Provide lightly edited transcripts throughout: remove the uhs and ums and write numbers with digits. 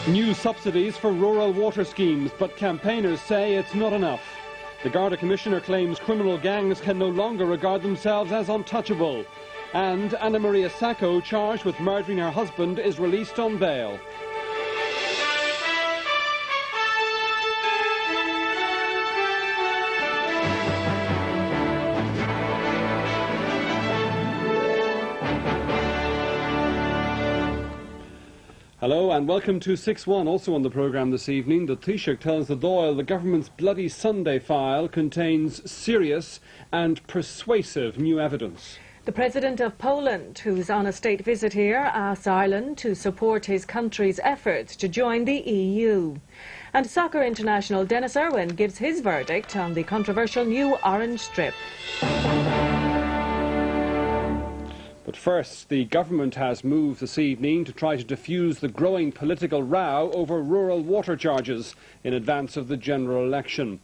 New subsidies for rural water schemes, but campaigners say it's not enough. The Garda Commissioner claims criminal gangs can no longer regard themselves as untouchable. And Anna Maria Sacco, charged with murdering her husband, is released on bail. Hello and welcome to 6-1. Also on the programme this evening, the Taoiseach tells the Dáil the government's Bloody Sunday file contains serious and persuasive new evidence. The President of Poland, who's on a state visit here, asks Ireland to support his country's efforts to join the EU. And soccer international Dennis Irwin gives his verdict on the controversial new orange strip. But first, the government has moved this evening to try to defuse the growing political row over rural water charges in advance of the general election.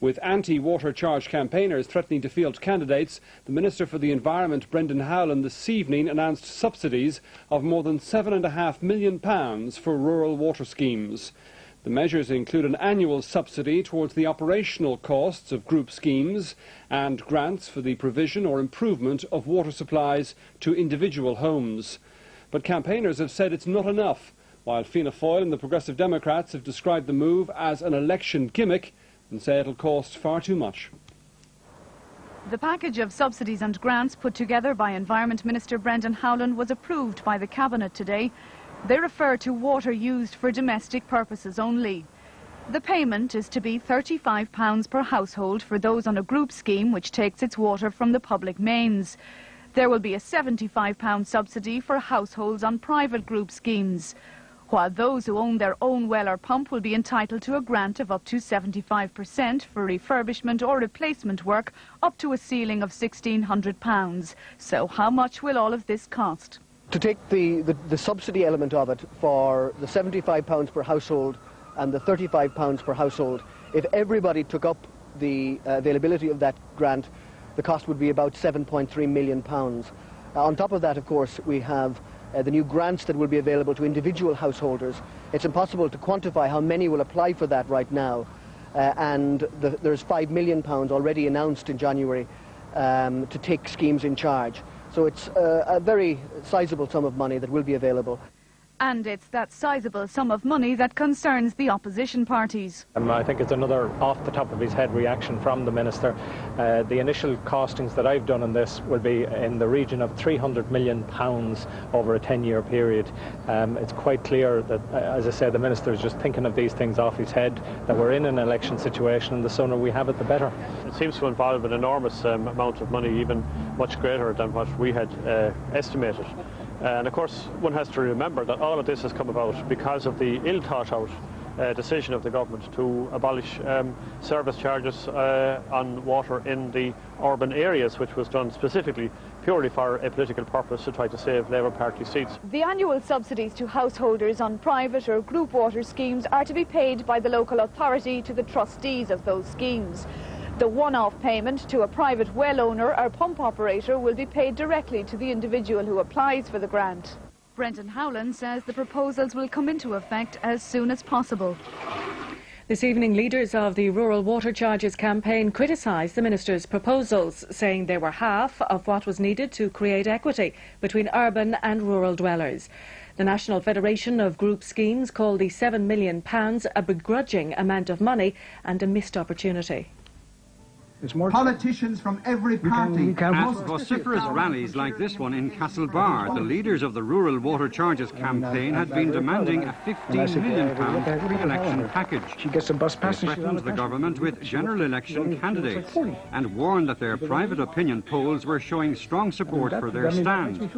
With anti-water charge campaigners threatening to field candidates, the Minister for the Environment, Brendan Howlin, this evening announced subsidies of more than £7.5 million for rural water schemes. The measures include an annual subsidy towards the operational costs of group schemes and grants for the provision or improvement of water supplies to individual homes. But campaigners have said it's not enough, while Fianna Fáil and the Progressive Democrats have described the move as an election gimmick and say it'll cost far too much. The package of subsidies and grants put together by Environment Minister Brendan Howlin was approved by the Cabinet today. They refer to water used for domestic purposes only. The payment is to be £35 per household for those on a group scheme which takes its water from the public mains. There will be a £75 subsidy for households on private group schemes, while those who own their own well or pump will be entitled to a grant of up to 75% for refurbishment or replacement work up to a ceiling of £1,600. So how much will all of this cost? To take the subsidy element of it for the £75 per household and the £35 per household, if everybody took up the availability of that grant, the cost would be about £7.3 million. On top of that, of course, we have the new grants that will be available to individual householders. It's impossible to quantify how many will apply for that right now. There's £5 million already announced in January to take schemes in charge. So it's a very sizable sum of money that will be available. And it's that sizable sum of money that concerns the opposition parties. I think it's another off-the-top-of-his-head reaction from the Minister. The initial costings that I've done on this will be in the region of £300 million over a 10-year period. It's quite clear that, as I said, the Minister is just thinking of these things off his head, that we're in an election situation and the sooner we have it, the better. It seems to involve an enormous amount of money, even much greater than what we had estimated. And of course, one has to remember that all of this has come about because of the ill-thought-out decision of the government to abolish service charges on water in the urban areas, which was done specifically purely for a political purpose to try to save Labour Party seats. The annual subsidies to householders on private or group water schemes are to be paid by the local authority to the trustees of those schemes. The one-off payment to a private well owner or pump operator will be paid directly to the individual who applies for the grant. Brendan Howlin says the proposals will come into effect as soon as possible. This evening, leaders of the Rural Water Charges campaign criticised the Minister's proposals, saying they were half of what was needed to create equity between urban and rural dwellers. The National Federation of Group Schemes called the £7 million a begrudging amount of money and a missed opportunity. Politicians from every party. At vociferous rallies like this one in Castlebar, the leaders of the Rural Water Charges campaign had been demanding a £15 million pre-election package. They threatened the government with general election candidates and warned that their private opinion polls were showing strong support for their stand.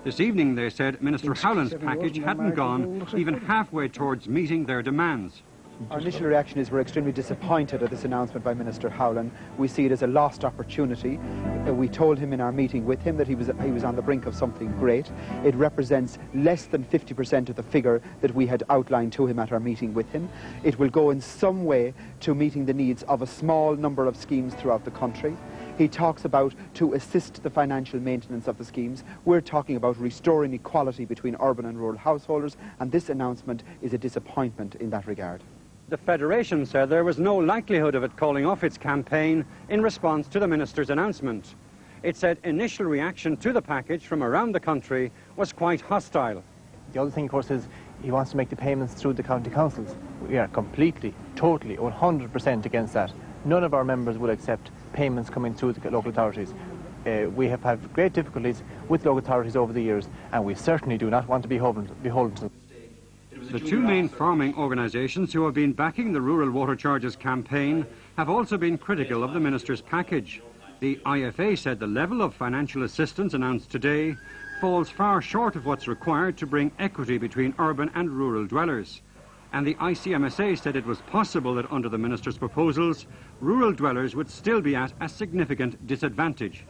This evening, they said Minister Howlin's package hadn't gone even halfway towards meeting their demands. Our initial reaction is we're extremely disappointed at this announcement by Minister Howlin. We see it as a lost opportunity. We told him in our meeting with him that he was on the brink of something great. It represents less than 50% of the figure that we had outlined to him at our meeting with him. It will go in some way to meeting the needs of a small number of schemes throughout the country. He talks about to assist the financial maintenance of the schemes. We're talking about restoring equality between urban and rural householders, and this announcement is a disappointment in that regard. The Federation said there was no likelihood of it calling off its campaign in response to the Minister's announcement. It said initial reaction to the package from around the country was quite hostile. The other thing, of course, is he wants to make the payments through the county councils. We are completely, totally, 100% against that. None of our members will accept payments coming through the local authorities. We have had great difficulties with local authorities over the years, and we certainly do not want to be beholden to them. The two main farming organisations who have been backing the Rural Water Charges campaign have also been critical of the Minister's package. The IFA said the level of financial assistance announced today falls far short of what's required to bring equity between urban and rural dwellers. And the ICMSA said it was possible that under the Minister's proposals, rural dwellers would still be at a significant disadvantage.